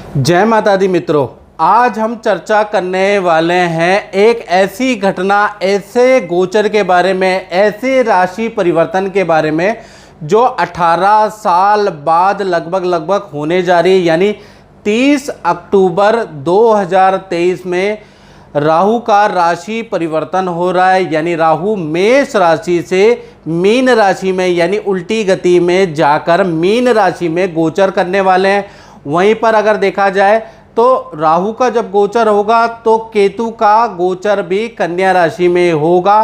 जय माता दी मित्रों, आज हम चर्चा करने वाले हैं एक ऐसी घटना, ऐसे गोचर के बारे में, ऐसे राशि परिवर्तन के बारे में जो 18 साल बाद लगभग होने जा रही है। यानी 30 अक्टूबर 2023 में राहु का राशि परिवर्तन हो रहा है। यानी राहु मेष राशि से मीन राशि में यानी उल्टी गति में जाकर मीन राशि में गोचर करने वाले हैं। वहीं पर अगर देखा जाए तो राहु का जब गोचर होगा तो केतु का गोचर भी कन्या राशि में होगा।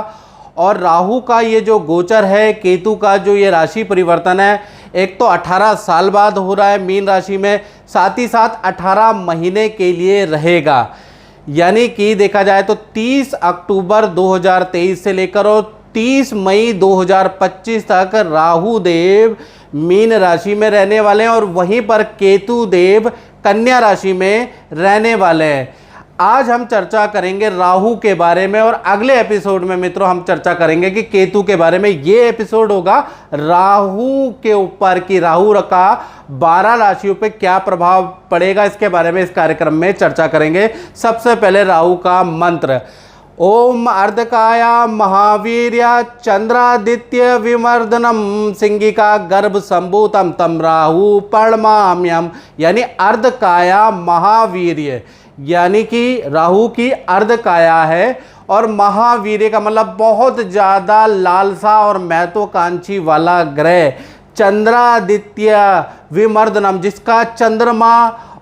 और राहु का ये जो गोचर है, केतु का जो ये राशि परिवर्तन है, एक तो 18 साल बाद हो रहा है मीन राशि में, साथ ही साथ 18 महीने के लिए रहेगा। यानी कि देखा जाए तो 30 अक्टूबर 2023 से लेकर और 30 मई 2025 तक राहु देव मीन राशि में रहने वाले हैं और वहीं पर केतु देव कन्या राशि में रहने वाले हैं। आज हम चर्चा करेंगे राहु के बारे में और अगले एपिसोड में मित्रों हम चर्चा करेंगे कि केतु के बारे में। ये एपिसोड होगा राहु के ऊपर कि राहु का 12 राशियों पे क्या प्रभाव पड़ेगा, इसके बारे में इस कार्यक्रम में चर्चा करेंगे। सबसे पहले राहु का मंत्र, ओम अर्धकाया महावीर्या चंद्रादित्य विमर्दनम सिंगिका गर्भ संभूतम तम राहु पर्णमाम्यम। यानी अर्धकाया महावीर्य, यानी कि राहु की अर्धकाया है और महावीर्य का मतलब बहुत ज़्यादा लालसा और महत्वाकांक्षी वाला ग्रह। चंद्रादित्य विमर्दनम, जिसका चंद्रमा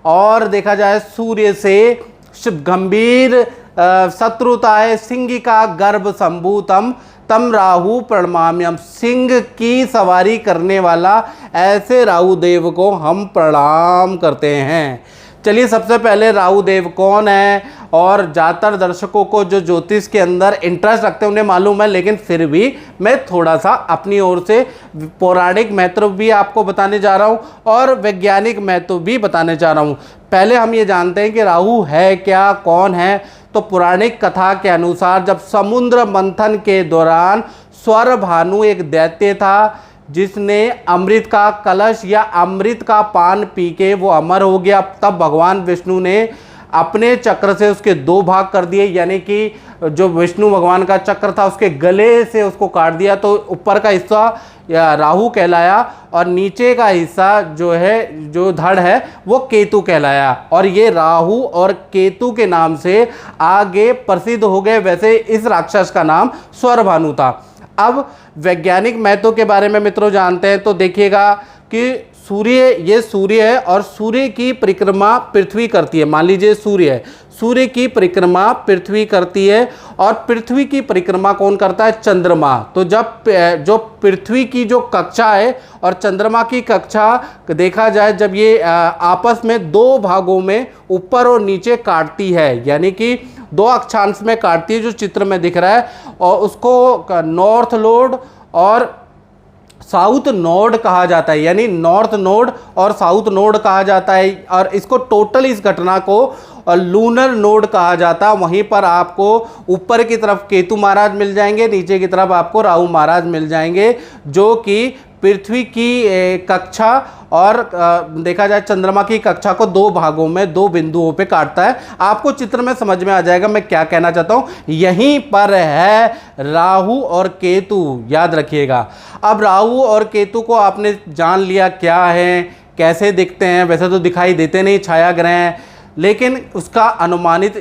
और देखा जाए सूर्य से गंभीर शत्रुता है। सिंगिका गर्भ संभूतम तम राहु प्रणमाम्यम, सिंह की सवारी करने वाला ऐसे राहु देव को हम प्रणाम करते हैं। चलिए, सबसे पहले राहु देव कौन है, और ज़्यादातर दर्शकों को जो ज्योतिष के अंदर इंटरेस्ट रखते हैं उन्हें मालूम है, लेकिन फिर भी मैं थोड़ा सा अपनी ओर से पौराणिक महत्व भी आपको बताने जा रहा हूँ और वैज्ञानिक महत्व भी बताने जा रहा हूँ। पहले हम ये जानते हैं कि राहु है क्या, कौन है। तो पौराणिक कथा के अनुसार जब समुद्र मंथन के दौरान स्वर भानु एक दैत्य था जिसने अमृत का कलश या अमृत का पान पी के वो अमर हो गया, तब भगवान विष्णु ने अपने चक्र से उसके 2 भाग कर दिए। यानी कि जो विष्णु भगवान का चक्र था उसके गले से उसको काट दिया, तो ऊपर का हिस्सा या राहु कहलाया और नीचे का हिस्सा जो है, जो धड़ है, वो केतु कहलाया। और ये राहु और केतु के नाम से आगे प्रसिद्ध हो गए। वैसे इस राक्षस का नाम स्वरभानु था। अब वैज्ञानिक महत्व के बारे में मित्रों जानते हैं तो देखिएगा कि सूर्य, ये सूर्य है और सूर्य की परिक्रमा पृथ्वी करती है। मान लीजिए सूर्य है, सूर्य की परिक्रमा पृथ्वी करती है और पृथ्वी की परिक्रमा कौन करता है, चंद्रमा। तो जब जो पृथ्वी की जो कक्षा है और चंद्रमा की कक्षा देखा जाए, जब ये आपस में 2 भागों में ऊपर और नीचे काटती है, यानी कि 2 अक्षांश में काटती है, जो चित्र में दिख रहा है, और उसको नॉर्थ नोड और साउथ नोड कहा जाता है। यानी नॉर्थ नोड और साउथ नोड कहा जाता है और इसको टोटल इस घटना को लूनर नोड कहा जाता है। वहीं पर आपको ऊपर की तरफ केतु महाराज मिल जाएंगे, नीचे की तरफ आपको राहु महाराज मिल जाएंगे, जो कि पृथ्वी की कक्षा और देखा जाए चंद्रमा की कक्षा को 2 भागों में 2 बिंदुओं पे काटता है। आपको चित्र में समझ में आ जाएगा मैं क्या कहना चाहता हूँ। यहीं पर है राहु और केतु, याद रखिएगा। अब राहु और केतु को आपने जान लिया क्या है, कैसे दिखते हैं। वैसे तो दिखाई देते नहीं, छाया ग्रह हैं, लेकिन उसका अनुमानित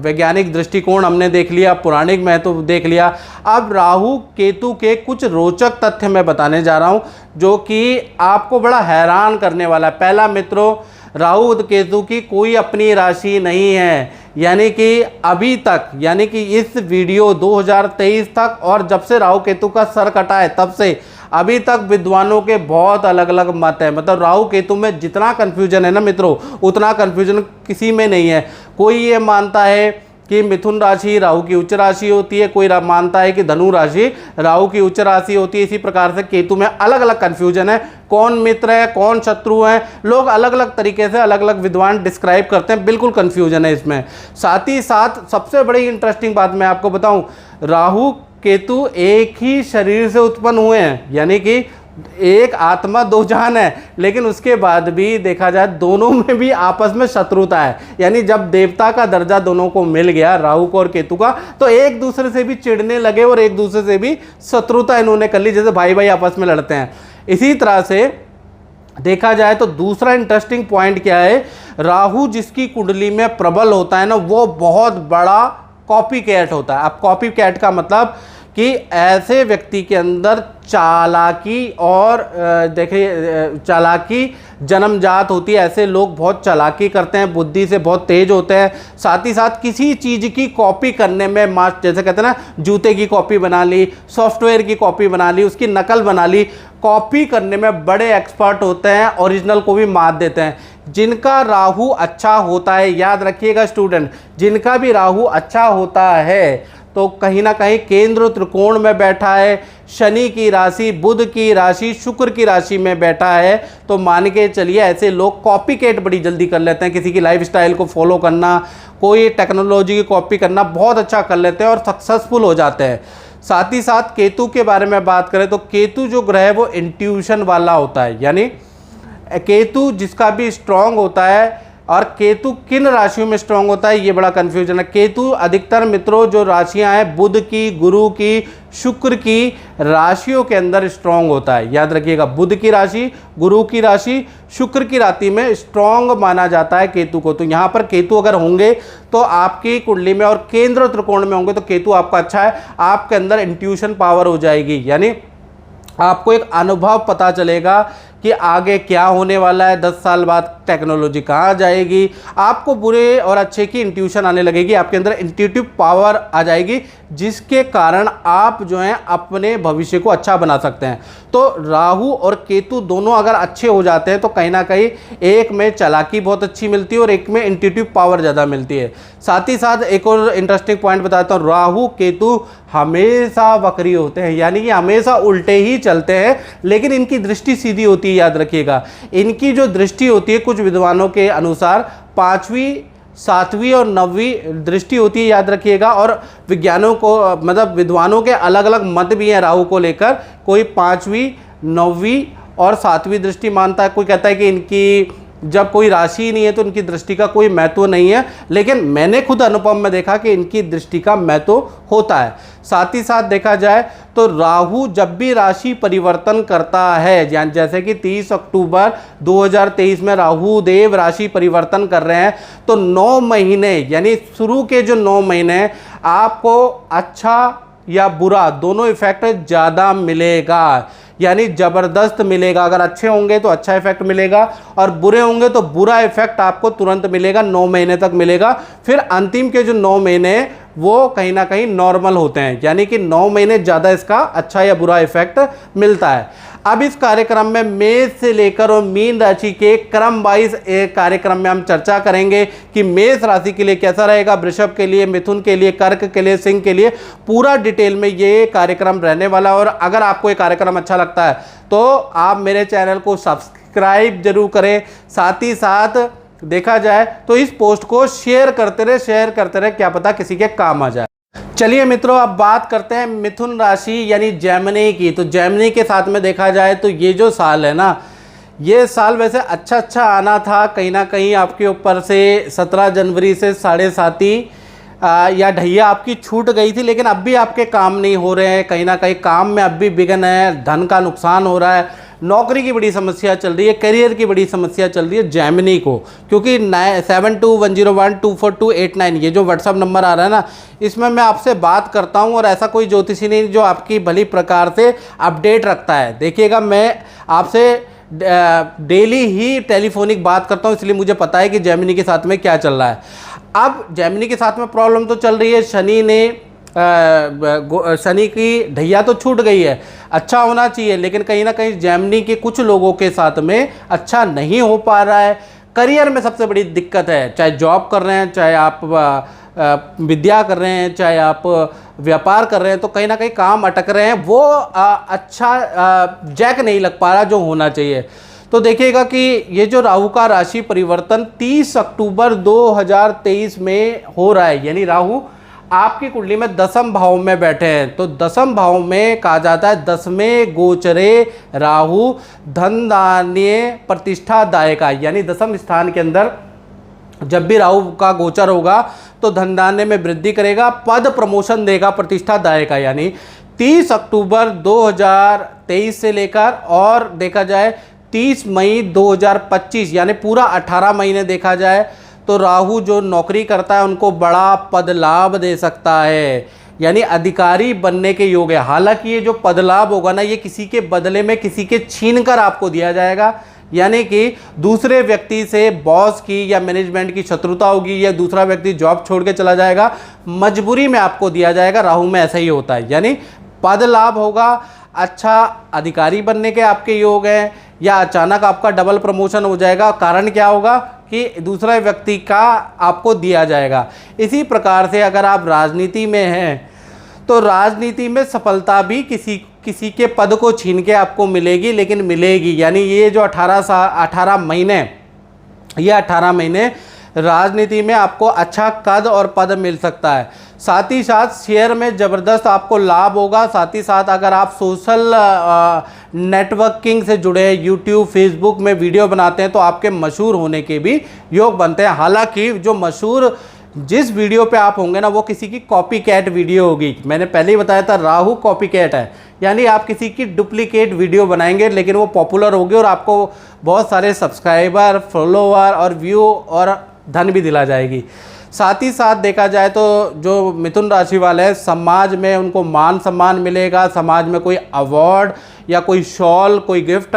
वैज्ञानिक दृष्टिकोण हमने देख लिया, पौराणिक महत्व देख लिया। अब राहु केतु के कुछ रोचक तथ्य मैं बताने जा रहा हूं जो कि आपको बड़ा हैरान करने वाला है। पहला मित्रों, राहु केतु की कोई अपनी राशि नहीं है। यानी कि अभी तक, यानी कि इस वीडियो 2023 तक और जब से राहु केतु का सर कटा है तब से अभी तक विद्वानों के बहुत अलग अलग मत है। मतलब राहु केतु में जितना कन्फ्यूजन है ना मित्रों, उतना कन्फ्यूजन किसी में नहीं है। कोई ये मानता है कि मिथुन राशि राहु की उच्च राशि होती है, कोई मानता है कि धनु राशि राहु की उच्च राशि होती है। इसी प्रकार से केतु में अलग अलग कन्फ्यूजन है, कौन मित्र है कौन शत्रु है, लोग अलग अलग तरीके से अलग अलग विद्वान डिस्क्राइब करते हैं, बिल्कुल कन्फ्यूजन है इसमें। साथ ही साथ सबसे बड़ी इंटरेस्टिंग बात मैं आपको बताऊं, राहु केतु एक ही शरीर से उत्पन्न हुए हैं। यानी कि एक आत्मा दो जान है, लेकिन उसके बाद भी देखा जाए दोनों में भी आपस में शत्रुता है। यानी जब देवता का दर्जा दोनों को मिल गया, राहु को और केतु का, तो एक दूसरे से भी चिढ़ने लगे और एक दूसरे से भी शत्रुता इन्होंने कर ली, जैसे भाई भाई आपस में लड़ते हैं। इसी तरह से देखा जाए तो दूसरा इंटरेस्टिंग पॉइंट क्या है, राहु जिसकी कुंडली में प्रबल होता है ना, वो बहुत बड़ा कॉपी कैट होता है। अब कॉपी कैट का मतलब कि ऐसे व्यक्ति के अंदर चालाकी और देखिए चालाकी जन्मजात होती है। ऐसे लोग बहुत चालाकी करते हैं, बुद्धि से बहुत तेज होते हैं, साथ ही साथ किसी चीज़ की कॉपी करने में मास्टर, जैसे कहते हैं ना, जूते की कॉपी बना ली, सॉफ्टवेयर की कॉपी बना ली, उसकी नकल बना ली, कॉपी करने में बड़े एक्सपर्ट होते हैं, ओरिजिनल को भी मात देते हैं। जिनका राहु अच्छा होता है, याद रखिएगा स्टूडेंट, जिनका भी राहु अच्छा होता है तो कहीं ना कहीं केंद्र त्रिकोण में बैठा है, शनि की राशि, बुध की राशि, शुक्र की राशि में बैठा है, तो मान के चलिए ऐसे लोग कॉपी कैट बड़ी जल्दी कर लेते हैं। किसी की लाइफस्टाइल को फॉलो करना, कोई टेक्नोलॉजी की कॉपी करना बहुत अच्छा कर लेते हैं और सक्सेसफुल हो जाते हैं। साथ ही साथ केतु के बारे में बात करें तो केतु जो ग्रह है वो इंट्यूशन वाला होता है। यानी केतु जिसका भी स्ट्रांग होता है, और केतु किन राशियों में स्ट्रांग होता है ये बड़ा कंफ्यूजन है। केतु अधिकतर मित्रों जो राशियां हैं बुध की, गुरु की, शुक्र की राशियों के अंदर स्ट्रांग होता है। याद रखिएगा, बुध की राशि, गुरु की राशि, शुक्र की राशि में स्ट्रांग माना जाता है केतु को। तो यहाँ पर केतु अगर होंगे तो आपकी कुंडली में और केंद्र त्रिकोण में होंगे तो केतु आपका अच्छा है, आपके अंदर इंट्यूशन पावर हो जाएगी। यानी आपको एक अनुभव पता चलेगा कि आगे क्या होने वाला है, 10 साल बाद टेक्नोलॉजी कहाँ जाएगी, आपको बुरे और अच्छे की इंट्यूशन आने लगेगी, आपके अंदर इंट्यूटिव पावर आ जाएगी, जिसके कारण आप जो हैं अपने भविष्य को अच्छा बना सकते हैं। तो राहु और केतु दोनों अगर अच्छे हो जाते हैं तो कहीं ना कहीं एक में चालाकी बहुत अच्छी मिलती है और एक में इंट्यूटिव पावर ज़्यादा मिलती है। साथ ही साथ एक और इंटरेस्टिंग पॉइंट बताता हूँ, राहु केतु हमेशा वक्री होते हैं, यानी कि हमेशा उल्टे ही चलते हैं, लेकिन इनकी दृष्टि सीधी होती है। याद रखिएगा, इनकी जो दृष्टि होती है कुछ विद्वानों के अनुसार 5वीं, 7वीं और 9वीं दृष्टि होती है। याद रखिएगा, और विज्ञानों को मतलब विद्वानों के अलग अलग मत भी हैं राहु को लेकर। कोई 5वीं, 9वीं और 7वीं दृष्टि मानता है, कोई कहता है कि इनकी जब कोई राशि ही नहीं है तो इनकी दृष्टि का कोई महत्व नहीं है, लेकिन मैंने खुद अनुभव में देखा कि इनकी दृष्टि का महत्व होता है। साथ ही साथ देखा जाए तो राहु जब भी राशि परिवर्तन करता है, जैसे कि 30 अक्टूबर 2023 में राहु देव राशि परिवर्तन कर रहे हैं, तो 9 महीने यानी शुरू के जो 9 महीने आपको अच्छा या बुरा दोनों इफेक्ट ज़्यादा मिलेगा, यानी ज़बरदस्त मिलेगा। अगर अच्छे होंगे तो अच्छा इफेक्ट मिलेगा और बुरे होंगे तो बुरा इफेक्ट आपको तुरंत मिलेगा, 9 महीने तक मिलेगा। फिर अंतिम के जो 9 महीने वो कहीं ना कहीं नॉर्मल होते हैं, यानी कि 9 महीने ज़्यादा इसका अच्छा या बुरा इफेक्ट मिलता है। अब इस कार्यक्रम में मेष से लेकर और मीन राशि के क्रम वाइज एक कार्यक्रम में हम चर्चा करेंगे कि मेष राशि के लिए कैसा रहेगा, वृषभ के लिए, मिथुन के लिए, कर्क के लिए, सिंह के लिए, पूरा डिटेल में ये कार्यक्रम रहने वाला है। और अगर आपको ये कार्यक्रम अच्छा लगता है तो आप मेरे चैनल को सब्सक्राइब जरूर करें। साथ ही साथ देखा जाए तो इस पोस्ट को शेयर करते रहे, क्या पता किसी के काम आ जाए। चलिए मित्रों, अब बात करते हैं मिथुन राशि यानी जेमिनी की। तो जेमिनी के साथ में देखा जाए तो ये जो साल है ना, ये साल वैसे अच्छा आना था, कहीं ना कहीं आपके ऊपर से 17 जनवरी से 7.5 या ढैया आपकी छूट गई थी, लेकिन अब भी आपके काम नहीं हो रहे हैं, कहीं ना कहीं काम में अब भी विघ्न है, धन का नुकसान हो रहा है, नौकरी की बड़ी समस्या चल रही है, करियर की बड़ी समस्या चल रही है जेमिनी को। क्योंकि 7210124289 ये जो व्हाट्सअप नंबर आ रहा है ना, इसमें मैं आपसे बात करता हूं और ऐसा कोई ज्योतिषी नहीं जो आपकी भली प्रकार से अपडेट रखता है। देखिएगा, मैं आपसे डेली ही टेलीफोनिक बात करता हूं, इसलिए मुझे पता है कि जेमिनी के साथ में क्या चल रहा है। अब जेमिनी के साथ में प्रॉब्लम तो चल रही है, शनि की ढैया तो छूट गई है, अच्छा होना चाहिए, लेकिन कहीं ना कहीं जेमिनी के कुछ लोगों के साथ में अच्छा नहीं हो पा रहा है। करियर में सबसे बड़ी दिक्कत है, चाहे जॉब कर रहे हैं, चाहे आप विद्या कर रहे हैं, चाहे आप व्यापार कर रहे हैं, तो कहीं ना कहीं काम अटक रहे हैं, वो अच्छा जैक नहीं लग पा रहा जो होना चाहिए। तो देखिएगा कि ये जो राहु का राशि परिवर्तन 30 अक्टूबर 2023 में हो रहा है, यानी राहु आपकी कुंडली में दसम भाव में बैठे हैं, तो दसम भाव में कहा जाता है 10वें गोचरे राहु धन धान्य प्रतिष्ठा दायका, यानी दसम स्थान के अंदर जब भी राहु का गोचर होगा तो धन धान्य में वृद्धि करेगा, पद प्रमोशन देगा, प्रतिष्ठा दायका। यानी 30 अक्टूबर 2023 से लेकर और देखा जाए 30 मई 2025 यानी पूरा 18 महीने देखा जाए तो राहु जो नौकरी करता है उनको बड़ा पद लाभ दे सकता है, यानी अधिकारी बनने के योग है। हालांकि ये जो पद लाभ होगा ना, ये किसी के बदले में किसी के छीन कर आपको दिया जाएगा, यानी कि दूसरे व्यक्ति से बॉस की या मैनेजमेंट की शत्रुता होगी या दूसरा व्यक्ति जॉब छोड़ के चला जाएगा, मजबूरी में आपको दिया जाएगा। राहु में ऐसा ही होता है, यानी पद लाभ होगा, अच्छा अधिकारी बनने के आपके योग हैं, या अचानक आपका डबल प्रमोशन हो जाएगा। कारण क्या होगा कि दूसरा व्यक्ति का आपको दिया जाएगा। इसी प्रकार से अगर आप राजनीति में हैं तो राजनीति में सफलता भी किसी के पद को छीन के आपको मिलेगी, लेकिन मिलेगी। यानी ये जो 18 महीने राजनीति में आपको अच्छा कद और पद मिल सकता है। साथ ही साथ शेयर में ज़बरदस्त आपको लाभ होगा। साथ ही साथ अगर आप सोशल नेटवर्किंग से जुड़े यूट्यूब फेसबुक में वीडियो बनाते हैं तो आपके मशहूर होने के भी योग बनते हैं। हालांकि जो मशहूर जिस वीडियो पे आप होंगे ना वो किसी की कॉपी कैट वीडियो होगी। मैंने पहले ही बताया था राहु कॉपी कैट है, यानी आप किसी की डुप्लीकेट वीडियो बनाएंगे लेकिन वो पॉपुलर होगी और आपको बहुत सारे सब्सक्राइबर, फॉलोअर और व्यू और धन भी दिला जाएगी। साथ ही साथ देखा जाए तो जो मिथुन राशि वाले हैं समाज में उनको मान सम्मान मिलेगा, समाज में कोई अवार्ड या कोई शॉल, कोई गिफ्ट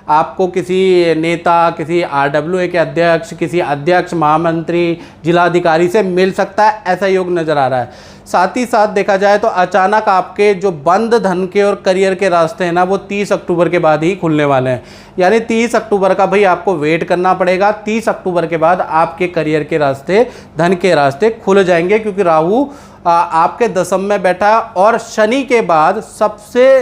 आपको किसी नेता, किसी RWA के अध्यक्ष, किसी अध्यक्ष, महामंत्री, जिलाधिकारी से मिल सकता है, ऐसा योग नज़र आ रहा है। साथ ही साथ देखा जाए तो अचानक आपके जो बंद धन के और करियर के रास्ते हैं ना वो 30 अक्टूबर के बाद ही खुलने वाले हैं। यानी 30 अक्टूबर का भाई आपको वेट करना पड़ेगा। 30 अक्टूबर के बाद आपके करियर के रास्ते, धन के रास्ते खुल जाएंगे, क्योंकि राहु आपके दशम में बैठा और शनि के बाद सबसे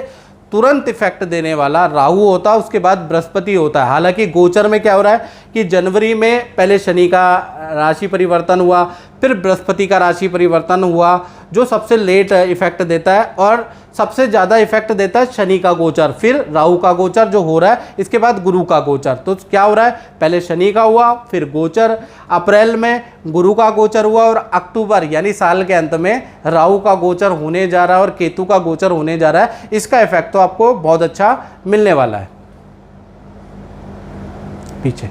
तुरंत इफेक्ट देने वाला राहु होता है, उसके बाद बृहस्पति होता है। हालांकि गोचर में क्या हो रहा है कि जनवरी में पहले शनि का राशि परिवर्तन हुआ, फिर बृहस्पति का राशि परिवर्तन हुआ जो सबसे लेट इफेक्ट देता है, और सबसे ज़्यादा इफेक्ट देता है शनि का गोचर, फिर राहु का गोचर जो हो रहा है, इसके बाद गुरु का गोचर। तो क्या हो रहा है, पहले शनि का हुआ, फिर गोचर, अप्रैल में गुरु का गोचर हुआ और अक्टूबर यानी साल के अंत में राहु का गोचर होने जा रहा है और केतु का गोचर होने जा रहा है। इसका इफेक्ट तो आपको बहुत अच्छा मिलने वाला है पीछे।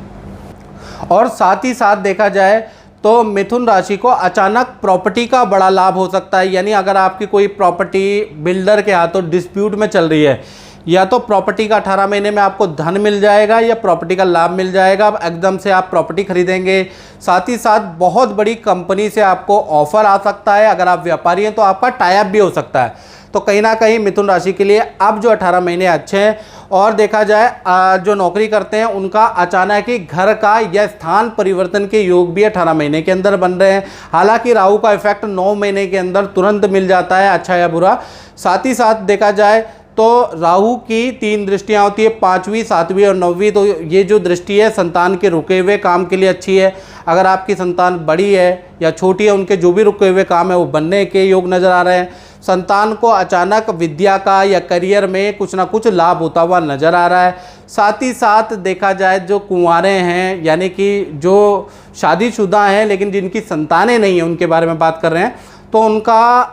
और साथ ही साथ देखा जाए तो मिथुन राशि को अचानक प्रॉपर्टी का बड़ा लाभ हो सकता है। यानी अगर आपकी कोई प्रॉपर्टी बिल्डर के हाथों डिस्प्यूट में चल रही है, या तो प्रॉपर्टी का 18 महीने में आपको धन मिल जाएगा या प्रॉपर्टी का लाभ मिल जाएगा, एकदम से आप प्रॉपर्टी खरीदेंगे। साथ ही साथ बहुत बड़ी कंपनी से आपको ऑफर आ सकता है। अगर आप व्यापारी हैं तो आपका टाई अप भी हो सकता है। तो कहीं ना कहीं मिथुन राशि के लिए अब जो 18 महीने अच्छे हैं। और देखा जाए जो नौकरी करते हैं उनका अचानक ही घर का या स्थान परिवर्तन के योग भी 18 महीने के अंदर बन रहे हैं। हालांकि राहु का इफेक्ट 9 महीने के अंदर तुरंत मिल जाता है, अच्छा या बुरा। साथ ही साथ देखा जाए तो राहु की 3 दृष्टियां होती है, 5वीं, 7वीं और 9वीं। तो ये जो दृष्टि है संतान के रुके हुए काम के लिए अच्छी है। अगर आपकी संतान बड़ी है या छोटी है, उनके जो भी रुके हुए काम है वो बनने के योग नज़र आ रहे हैं। संतान को अचानक विद्या का या करियर में कुछ ना कुछ लाभ होता हुआ नज़र आ रहा है। साथ ही साथ देखा जाए जो कुंवारे हैं, यानी कि जो शादीशुदा हैं लेकिन जिनकी संतानें नहीं हैं, उनके बारे में बात कर रहे हैं, तो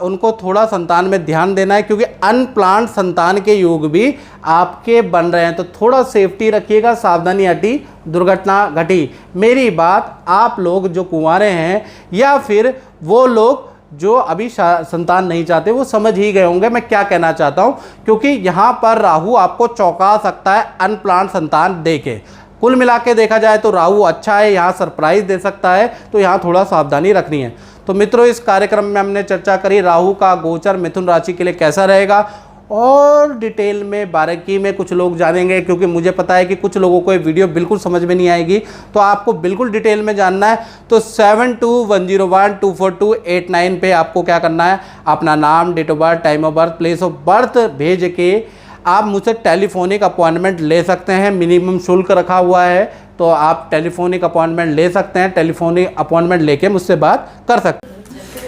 उनको थोड़ा संतान में ध्यान देना है, क्योंकि अनप्लान्ड संतान के योग भी आपके बन रहे हैं। तो थोड़ा सेफ्टी रखिएगा, सावधानी हटी दुर्घटना घटी। मेरी बात आप लोग जो कुंवारे हैं या फिर वो लोग जो अभी संतान नहीं चाहते वो समझ ही गए होंगे मैं क्या कहना चाहता हूँ, क्योंकि यहाँ पर राहु आपको चौंका सकता है अनप्लान्ड संतान देके। कुल मिला के देखा जाए तो राहु अच्छा है, यहाँ सरप्राइज दे सकता है, तो यहाँ थोड़ा सावधानी रखनी है। तो मित्रों, इस कार्यक्रम में हमने चर्चा करी राहु का गोचर मिथुन राशि के लिए कैसा रहेगा, और डिटेल में बारीकी में कुछ लोग जानेंगे, क्योंकि मुझे पता है कि कुछ लोगों को ये वीडियो बिल्कुल समझ में नहीं आएगी। तो आपको बिल्कुल डिटेल में जानना है तो 7210124289 पे आपको क्या करना है, अपना नाम, date of birth, time of birth, place of birth भेज के आप मुझसे टेलीफोनिक अपॉइंटमेंट ले सकते हैं। मिनिमम शुल्क रखा हुआ है, तो आप टेलीफोनिक अपॉइंटमेंट ले सकते हैं। टेलीफोनिक अपॉइंटमेंट लेके मुझसे बात कर सकते हैं।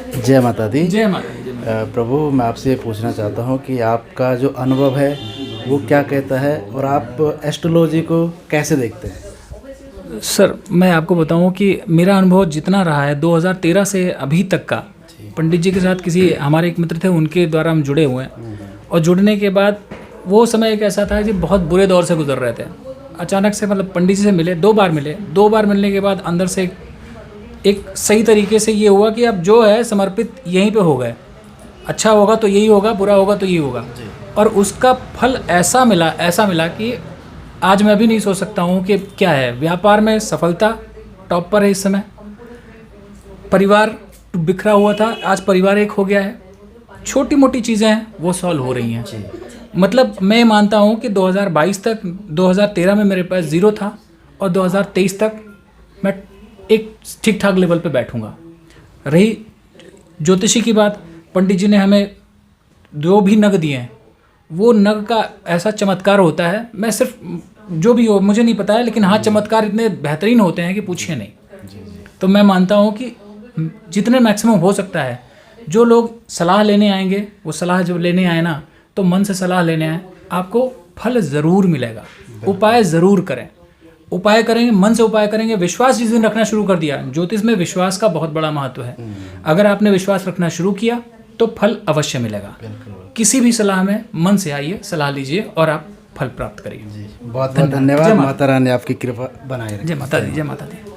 जय माता दी। जय माता दी। जय माता प्रभु, मैं आपसे पूछना चाहता हूँ कि आपका जो अनुभव है वो क्या कहता है और आप एस्ट्रोलॉजी को कैसे देखते हैं? दी। सर, मैं आपको बताऊं कि मेरा अनुभव जितना रहा है 2013 से अभी तक का, पंडित जी के साथ किसी हमारे एक मित्र थे, उनके द्वारा हम जुड़े हुए हैं। और जुड़ने के बाद वो समय एक ऐसा था कि बहुत बुरे दौर से गुजर रहे थे। अचानक से मतलब पंडित जी से मिले, 2 बार मिले। 2 बार मिलने के बाद अंदर से एक सही तरीके से ये हुआ कि अब जो है समर्पित यहीं पे हो गए। अच्छा होगा तो यही होगा, बुरा होगा तो यही होगा। और उसका फल ऐसा मिला कि आज मैं भी नहीं सोच सकता हूँ कि क्या है। व्यापार में सफलता टॉप पर है इस समय। परिवार बिखरा हुआ था, आज परिवार एक हो गया है। छोटी मोटी चीज़ें हैं वो सॉल्व हो रही हैं। मतलब मैं मानता हूँ कि 2022 तक, 2013 में मेरे पास 0 था और 2023 तक मैं एक ठीक ठाक लेवल पे बैठूंगा। रही ज्योतिषी की बात, पंडित जी ने हमें जो भी नग दिए हैं, वो नग का ऐसा चमत्कार होता है। मैं सिर्फ जो भी हो मुझे नहीं पता है, लेकिन हाँ, चमत्कार इतने बेहतरीन होते हैं कि पूछिए नहीं। तो मैं मानता हूँ कि जितने मैक्सिमम हो सकता है, जो लोग सलाह लेने आएंगे, वो सलाह जब लेने आए ना, तो मन से सलाह लेने आए, आपको फल ज़रूर मिलेगा। उपाय ज़रूर करें, उपाय करेंगे, मन से उपाय करेंगे। विश्वास जिस दिन रखना शुरू कर दिया, ज्योतिष में विश्वास का बहुत बड़ा महत्व है। अगर आपने विश्वास रखना शुरू किया तो फल अवश्य मिलेगा। किसी भी सलाह में मन से आइए, सलाह लीजिए और आप फल प्राप्त करिए। बहुत बहुत धन्यवाद। माता रानी आपकी कृपा बनाए रखे। जय माता दी। जय माता दी।